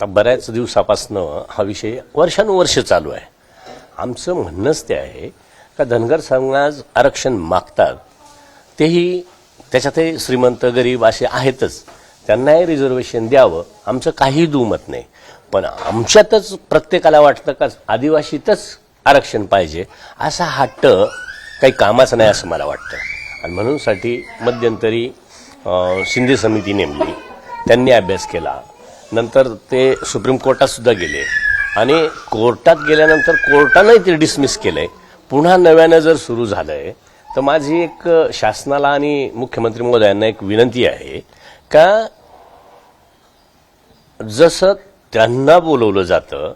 आता बऱ्याच दिवसापासून हा विषय वर्षानुवर्ष चालू आहे. आमचं म्हणणंच ते आहे का धनगर समाज आरक्षण मागतात, तेही त्याच्यातही श्रीमंत गरीब असे आहेतच, त्यांनाही रिझर्वेशन द्यावं, आमचं काही दुमत नाही. पण आमच्यातच प्रत्येकाला वाटतं का आदिवासीतच आरक्षण पाहिजे, असा हट्ट काही कामाचा नाही असं मला वाटतं. आणि म्हणूनसाठी मध्यंतरी शिंदे समिती नेमली, त्यांनी अभ्यास केला, नंतर ते सुप्रीम कोर्टात सुद्धा गेले आणि कोर्टात गेल्यानंतर कोर्टानंही ते डिसमिस केलंय. पुन्हा नव्यानं जर सुरू झालंय तर माझी एक शासनाला आणि मुख्यमंत्री महोदयांना एक विनंती आहे का जसं त्यांना बोलवलं जातं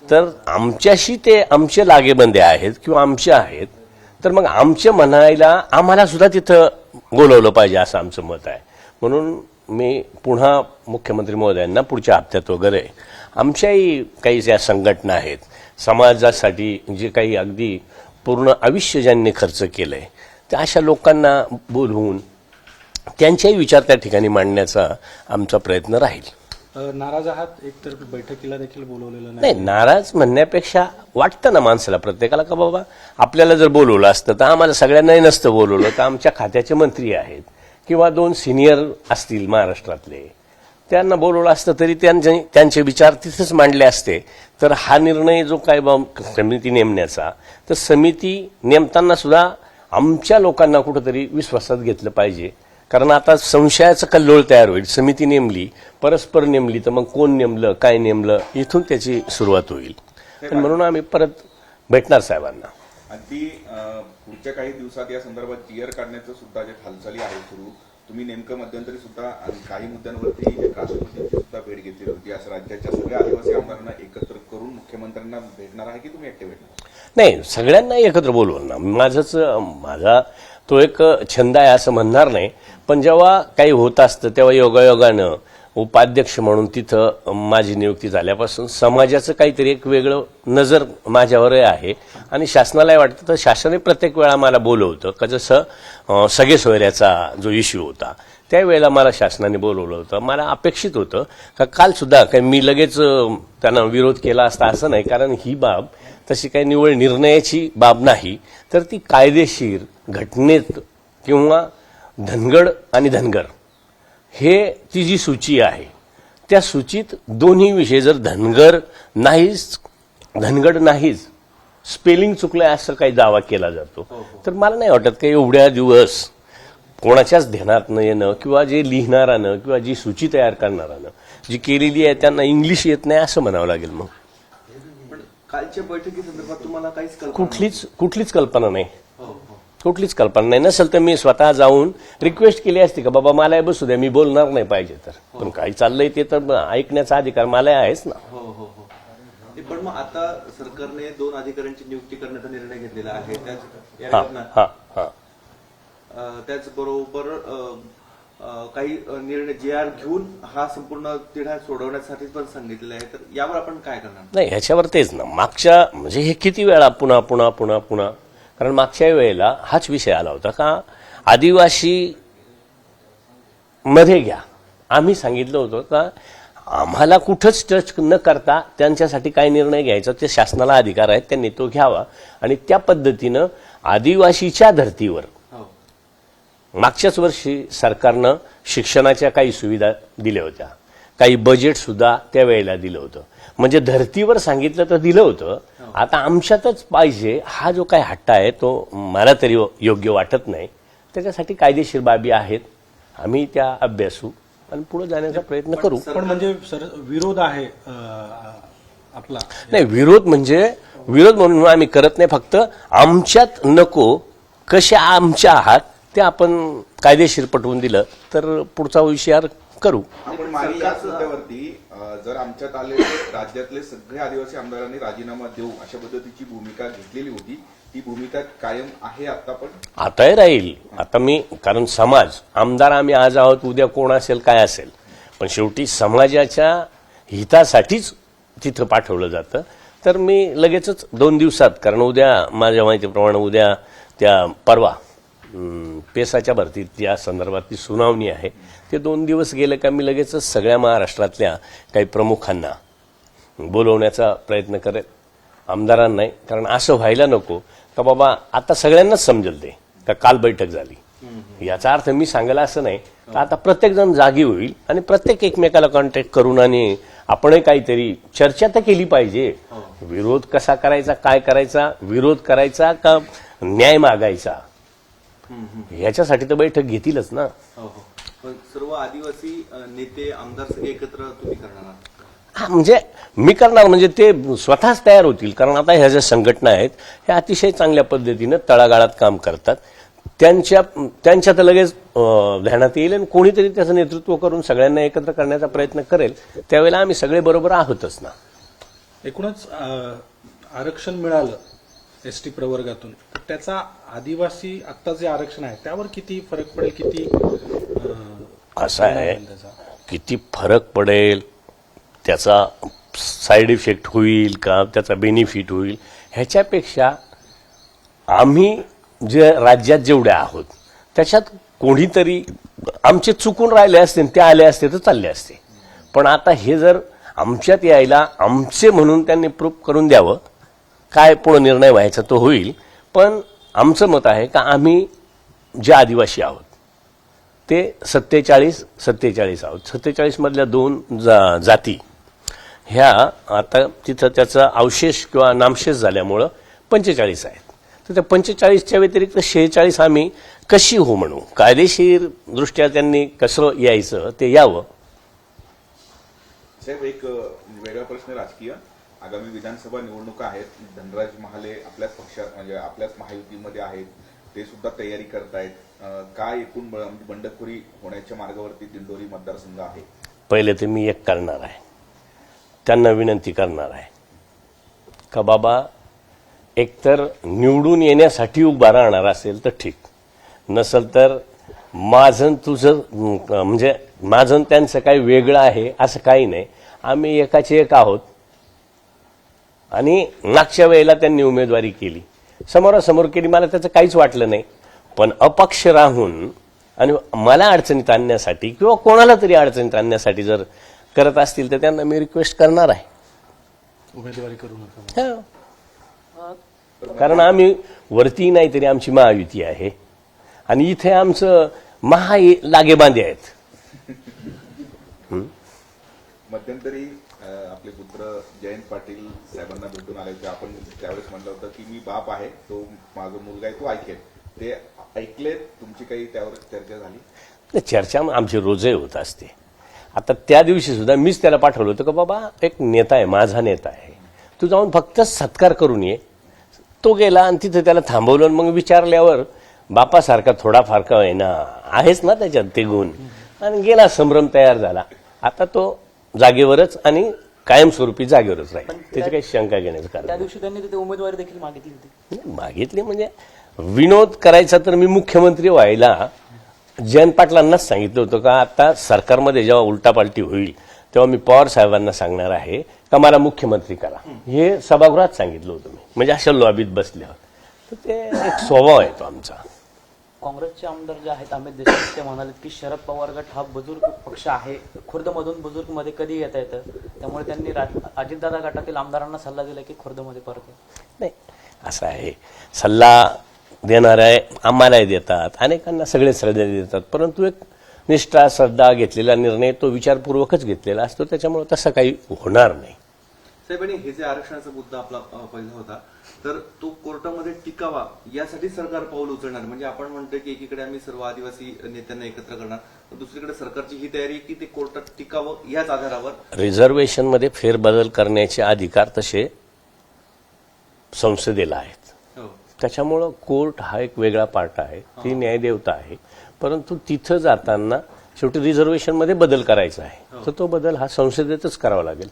तर आमच्याशी ते आमचे लागेबंदे आहेत किंवा आमचे आहेत, तर मग आमचे म्हणायला आम्हाला सुद्धा तिथं बोलवलं पाहिजे असं आमचं मत आहे. म्हणून मी पुन्हा मुख्यमंत्री महोदयांना पुढच्या हप्त्यात वगैरे आमच्याही काही ज्या संघटना आहेत, समाजासाठी जे काही अगदी पूर्ण आयुष्य ज्यांनी खर्च केलंय, त्या अशा लोकांना बोलवून त्यांच्याही विचार त्या ठिकाणी मांडण्याचा आमचा प्रयत्न राहील. नाराज आहात, एकतर बैठकीला देखील बोलवलेलं नाही. नाराज म्हणण्यापेक्षा वाटतं ना माणसाला, प्रत्येकाला, का बाबा आपल्याला जर बोलवलं असतं तर आम्हाला सगळ्यांनाही नसतं बोलवलं, तर आमच्या खात्याचे मंत्री आहेत किंवा 2 सिनियर असतील महाराष्ट्रातले, त्यांना बोलवलं असतं तरी त्यांचे विचार तिथेच मांडले असते. तर हा निर्णय जो काय समिती नेमण्याचा, तर समिती नेमताना सुद्धा आमच्या लोकांना कुठंतरी विश्वासात घेतलं पाहिजे. कारण आता संशयाचा कल्लोळ तयार होईल. समिती नेमली, परस्पर नेमली, तर मग कोण नेमलं, काय नेमलं, इथून त्याची सुरुवात होईल. म्हणून आम्ही परत भेटणार साहेबांना. अगदी पुढच्या काही दिवसात या संदर्भात जीआर काढण्याचं सुद्धा जे हालचाली आहेत सुरू, तुम्ही नेमकं मध्यंतरी सुद्धा काही मुद्द्यांवरती राष्ट्रपतींची सुद्धा भेट घेतली होती. असं राज्याच्या सगळ्या आदिवासी आमदारांना एकत्र करून मुख्यमंत्र्यांना भेटणार आहे की तुम्ही एकटे भेटणार? नाही, सगळ्यांना एकत्र बोलवलं ना. माझा तो एक छंद आहे असं म्हणणार नाही, पण जेव्हा काही होत असतं तेव्हा योगायोगानं उपाध्यक्ष म्हणून तिथं माझी नियुक्ती झाल्यापासून समाजाचं काहीतरी एक वेगळं नजर माझ्यावरही आहे. आणि शासनालाही वाटतं, तर शासनाने प्रत्येक वेळा मला बोलवतं का जसं सगळे सोयऱ्याचा जो इश्यू होता त्यावेळेला मला शासनाने बोलवलं होतं. मला अपेक्षित होतं का कालसुद्धा काही मी लगेच त्यांना विरोध केला असता असं नाही, कारण ही बाब तशी काही निवड निर्णयाची बाब नाही, तर ती कायदेशीर घटनेत किंवा धनगड आणि धनगर हे ती जी सूची आहे त्या सूचीत दोन्ही विषय जर धनगर नाहीच धनगड नाहीच स्पेलिंग चुकलंय असं काही दावा केला जातो, तर मला नाही वाटत की एवढ्या दिवस कोणाच्याच ध्यानात न येणं किंवा जे लिहिणारानं किंवा जी सूची तयार करणारानं जी केलेली आहे त्यांना इंग्लिश येत नाही असं म्हणावं लागेल. मग कालच्या बैठकीसंदर्भात तुम्हाला काहीच कुठलीच कल्पना नाही. कुठलीच कल्पना नाही. नसेल तर मी स्वतः जाऊन रिक्वेस्ट केली असती का बाबा मला बसू द्या, मी बोलणार नाही पाहिजे तर, पण काही चाललंय ते तर ऐकण्याचा अधिकार मला आहेच ना. पण मग आता सरकारने 2 अधिकाऱ्यांची नियुक्ती करण्याचा निर्णय घेतलेला आहे. त्याचबरोबर काही निर्णय जीआर घेऊन हा संपूर्ण तिढा सोडवण्यासाठी पण सांगितलेला आहे. तर यावर आपण काय करणार? नाही, ह्याच्यावर तेच ना, मागच्या म्हणजे हे किती वेळा पुन्हा पुन्हा पुन्हा पुन्हा, कारण मागच्या वेळेला हाच विषय आला होता का आदिवासी मध्ये घ्या. आम्ही सांगितलं होतं का आम्हाला कुठंच टच न करता त्यांच्यासाठी काय निर्णय घ्यायचा ते शासनाला अधिकार आहेत, त्यांनी तो घ्यावा. आणि त्या पद्धतीनं आदिवासीच्या धर्तीवर मागच्याच वर्षी सरकारनं शिक्षणाच्या काही सुविधा दिल्या होत्या, काही बजेट सुद्धा त्यावेळेला दिलं होतं. म्हणजे धर्तीवर सांगितलं तर दिलं होतं. आता आमच्यातच पाहिजे हा जो काही हट्ट आहे तो मला तरी योग्य वाटत नाही. त्याच्यासाठी कायदेशीर बाबी आहेत, आम्ही त्या अभ्यासू आणि पुढे जाण्याचा प्रयत्न करू. पण म्हणजे सर विरोध आहे आपला? नाही, विरोध म्हणून आम्ही करत नाही. फक्त आमच्यात नको, कशा आमच्या आहात ते आपण कायदेशीर पटवून दिलं तर पुढचा विचार करू. आपण मागे या मुद्द्यावरती जर आमच्यात आले राज्यातले सगळे आदिवासी आमदारांनी राजीनामा देऊ अशा पद्धतीची भूमिका घेतलेली होती. ती भूमिका कायम आहे आता पण? आताही राहील. आता मी, कारण समाज आमदार आम्ही आज आहोत, उद्या कोण असेल काय असेल, पण शेवटी समाजाच्या हितासाठीच तिथं पाठवलं जातं. तर मी लगेचच 2 दिवसात, कारण उद्या माझ्या माहितीप्रमाणे उद्या त्या परवा पेसाच्या भरतीत या संदर्भातली सुनावणी आहे. ते 2 दिवस गेले का मी लगेचच सगळ्या महाराष्ट्रातल्या काही प्रमुखांना बोलवण्याचा प्रयत्न करेल आमदारांनाही, कारण असं व्हायला नको का बाबा आता सगळ्यांनाच समजेल ते का काल बैठक झाली, याचा अर्थ मी सांगायला असं नाही तर आता प्रत्येक जण जागी होईल आणि प्रत्येक एकमेकाला कॉन्टॅक्ट करून आणि आपणही काहीतरी चर्चा तर केली पाहिजे. विरोध कसा करायचा, काय करायचा, विरोध करायचा का न्याय मागायचा, याच्यासाठी तर बैठक घेतीलच ना. पण सर्व आदिवासी नेते आमदार सगळे एकत्र तुम्ही करणार आहात? हा, म्हणजे मी करणार म्हणजे ते स्वतःच तयार होतील, कारण आता ह्या ज्या संघटना आहेत ह्या अतिशय चांगल्या पद्धतीनं तळागाळात काम करतात. त्यांच्या तर लगेच ध्यानात येईल आणि कोणीतरी त्याचं नेतृत्व करून सगळ्यांना एकत्र करण्याचा प्रयत्न करेल. त्यावेळेला आम्ही सगळे बरोबर आहोतच ना. एकूणच आरक्षण मिळालं एसटी प्रवर्गातून, तर त्याचा आदिवासी आत्ता जे आरक्षण आहे त्यावर किती फरक पडेल, किती असं आहे, किती फरक पडेल, त्याचा साईड इफेक्ट होईल का, त्याचा बेनिफिट होईल, ह्याच्यापेक्षा आम्ही जे राज्यात जेवढे आहोत त्याच्यात कोणीतरी आमचे चुकून राहिले असते ते आले असते तर चालले असते. पण आता हे जर आमच्यात यायला आमचे म्हणून त्यांनी प्रूफ करून द्यावं, काय पुढे निर्णय व्हायचा तो होईल. पण आमचं मत आहे का आम्ही जे आदिवासी आहोत ते 47 आहोत. 47 मधल्या 2 जाती ह्या आता तिथं त्याचा अवशेष किंवा नामशेष झाल्यामुळं 45 आहेत. तर त्या 45च्या व्यतिरिक्त 46 आम्ही कशी हो म्हणू, कायदेशीर दृष्ट्या त्यांनी कसं यायचं ते यावं. साहेब, एक वेगळा प्रश्न राजकीय. आगामी विधानसभा निवडणुका आहेत. धनराज महाले आपल्याच पक्षात म्हणजे आपल्याच महायुतीमध्ये आहेत, ते सुद्धा तयारी करतायत. काय एकूण बंडखोरी होण्याच्या मार्गावरती दिंडोरी मतदारसंघ आहे? पहिले तर मी एक करणार आहे, त्यांना विनंती करणार आहे का बाबा एकतर निवडून येण्यासाठी उभा राहणार असेल तर ठीक, नसेल तर माझं तुझं म्हणजे माझं त्यांचं काही वेगळं आहे असं काही नाही. आम्ही एकाचे एक आहोत. आणि मागच्या वेळेला त्यांनी उमेदवारी केली, समोरासमोर केली, मला त्याचं काहीच वाटलं नाही. पण अपक्ष राहून आणि मला अडचणीत आणण्यासाठी किंवा कोणाला तरी अडचणीत आणण्यासाठी जर करत असतील तर त्यांना मी रिक्वेस्ट करणार आहे, उमेदवारी करू नका. कारण आम्ही वरती नाही तरी आमची महायुती आहे आणि इथे आमचं लागेबांधे आहेत. मध्यंतरी आपले पुत्र जयंत पाटील साहेबांना भेटून आले होते. आपण त्यावेळेस म्हटलं होतं की मी बाप आहे, तो माझा मुलगा आहे, तो ऐकेल. ते ऐकले? तुमची काही त्यावर चर्चा झाली? चर्चा आमची रोजही होत असते. आता त्या दिवशी सुद्धा मीच त्याला पाठवलं होतं का बाबा एक नेता आहे, माझा नेता आहे, तू जाऊन फक्त सत्कार करून ये. तो गेला आणि तिथं त्याला थांबवलं. मग विचारल्यावर बापासारखा थोडाफार का होईना आहेच ना त्याच्यात ते गुण, आणि गेला, संभ्रम तयार झाला. आता तो जागेवरच आणि कायमस्वरूपी जागेवरच राहील, त्याची काही शंका घेण्याचं कारण. त्या दिवशी त्यांनी तिथे उमेदवारी देखील मागितली होती. मागितली म्हणजे विनोद करायचा तर मी मुख्यमंत्री व्हायला जयंत पाटलांनाच सांगितलं होतं का आता सरकारमध्ये जेव्हा उलटापालटी होईल तेव्हा मी पवार साहेबांना सांगणार आहे का मला मुख्यमंत्री करा, हे सभागृहात सांगितलं होतं मी. म्हणजे अशा लॉबीत बसल्यावर तर ते एक स्वभाव आहे तो आमचा. काँग्रेसचे आमदार जे आहेत अमित देशमुख ते म्हणाले की शरद पवार गट हा बुजुर्ग पक्ष आहे, खुर्दमधून बुजुर्गमध्ये कधी येता येतं, त्यामुळे त्यांनी अजितदादा गटातील आमदारांना सल्ला दिला की खुर्दमध्ये परत नाही. असं आहे, सल्ला देणारे आम्हालाही देतात, अनेकांना सगळे सल्ले देतात, परंतु एक निष्ठा श्रद्धा घेतलेला निर्णय तो विचारपूर्वकच घेतलेला असतो, त्याच्यामुळे तसं काही होणार नाही. साहेबांनी हे जे आरक्षणाचा मुद्दा आपला पहिला होता तर तो कोर्टामध्ये टिकावा यासाठी सरकार पाऊल उचलणार. म्हणजे आपण म्हणतोय की एकीकडे आम्ही सर्व आदिवासी नेत्यांना एकत्र करणार, तर दुसरीकडे सरकारची ही तयारी की ते कोर्टात टिकावं याच आधारावर रिझर्वेशनमध्ये फेरबदल करण्याचे अधिकार तसे संसदेला आहेत. त्याच्यामुळं कोर्ट हा एक वेगळा पार्ट आहे, ती न्यायदेवता आहे. परंतु तिथं जाताना शेवटी रिझर्वेशनमध्ये बदल करायचा आहे, तर तो बदल हा संसदेतच करावा लागेल.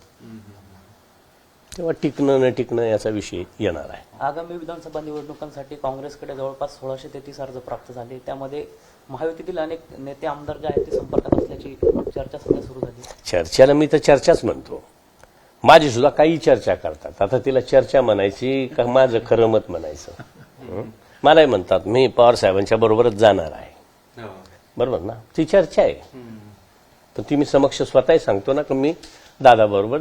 तेव्हा टिकणं न टिकणं याचा विषय येणार आहे. आगामी विधानसभा निवडणुकांसाठी काँग्रेसकडे जवळपास 1633 अर्ज प्राप्त झाले. त्यामध्ये महायुतीतील अनेक नेते आमदार जे आहेत ते संपर्कात असल्याची चर्चा सध्या सुरू झाली. चर्चेला मी तर चर्चाच म्हणतो, माझी सुद्धा काही चर्चा करतात. आता तिला चर्चा म्हणायची का माझं खरं मत म्हणायचं? मलाही म्हणतात मी पवार साहेबांच्या बरोबरच जाणार आहे, बरोबर ना, ती चर्चा आहे. पण ती मी समक्ष स्वतःही सांगतो ना की मी दादा बरोबर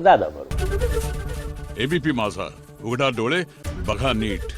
एबीपी माझा, उघडा डोळे बघा नीट.